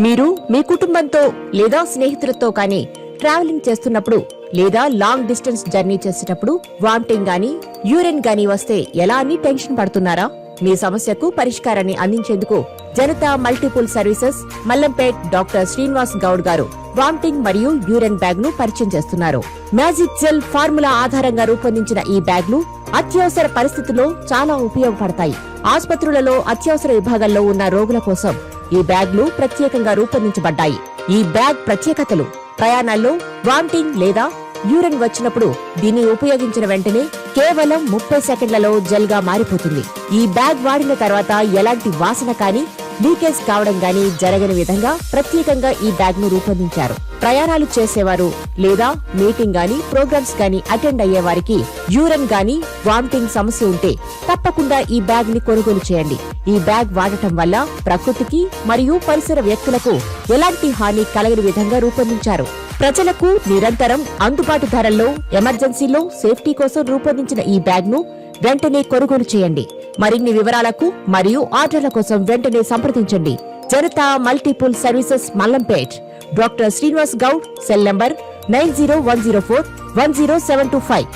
మీరు మీ కుటుంబంతో లేదా స్నేహితులతో కానీ ట్రావెలింగ్ చేస్తున్నప్పుడు లేదా లాంగ్ డిస్టెన్స్ జర్నీ చేసేటప్పుడు వామిటింగ్ గానీ యూరిన్ గానీ వస్తే ఎలా అని టెన్షన్ పడుతున్నారా? మీ సమస్యకు పరిష్కారాన్ని అందించేందుకు Janata multiple services Mallampet doctor Srinivas Goud గారు వామిటింగ్ మరియు యూరిన్ బ్యాగ్ ను పరిచయం చేస్తున్నారు. మ్యాజిక్ జెల్ ఫార్ములా ఆధారంగా రూపొందించిన ఈ బ్యాగ్లు అత్యవసర పరిస్థితుల్లో చాలా ఉపయోగపడతాయి. ఆసుపత్రులలో అత్యవసర విభాగాల్లో ఉన్న రోగుల కోసం ఈ బ్యాగ్లు ప్రత్యేకంగా రూపొందించబడ్డాయి. ఈ బ్యాగ్ ప్రత్యేకతలు: ప్రయాణాల్లో వామిటింగ్ లేదా యూరిన్ వచ్చినప్పుడు దీన్ని ఉపయోగించిన వెంటనే కేవలం 30 సెకండ్లలో జెల్ గా మారిపోతుంది. ఈ బ్యాగ్ వాడిన తర్వాత ఎలాంటి వాసన కానీ లీకేజ్ కావడం గానీ జరగని విధంగా ప్రత్యేకంగా ఈ బ్యాగ్ ను రూపొందించారు. ప్రయాణాలు చేసేవారు లేదా మీటింగ్ గానీ ప్రోగ్రామ్స్ గానీ అటెండ్ అయ్యే వారికి యూరిన్ గానీ వామిటింగ్ సమస్య ఉంటే తప్పకుండా ఈ బ్యాగ్ ని కొనుగోలు చేయండి. ఈ బ్యాగ్ వాడటం వల్ల ప్రకృతికి మరియు పరిసర వ్యక్తులకు ఎలాంటి హాని కలగని విధంగా రూపొందించారు. ప్రజలకు నిరంతరం అందుబాటు ధరల్లో ఎమర్జెన్సీలో సేఫ్టీ కోసం రూపొందించిన ఈ బ్యాగ్ ను వెంటనే కొనుగోలు చేయండి. మరిన్ని వివరాలకు మరియు ఆర్డర్ల కోసం వెంటనే సంప్రదించండి. Janata multiple services Mallampet doctor Srinivas Goud. Cell number 9010410725.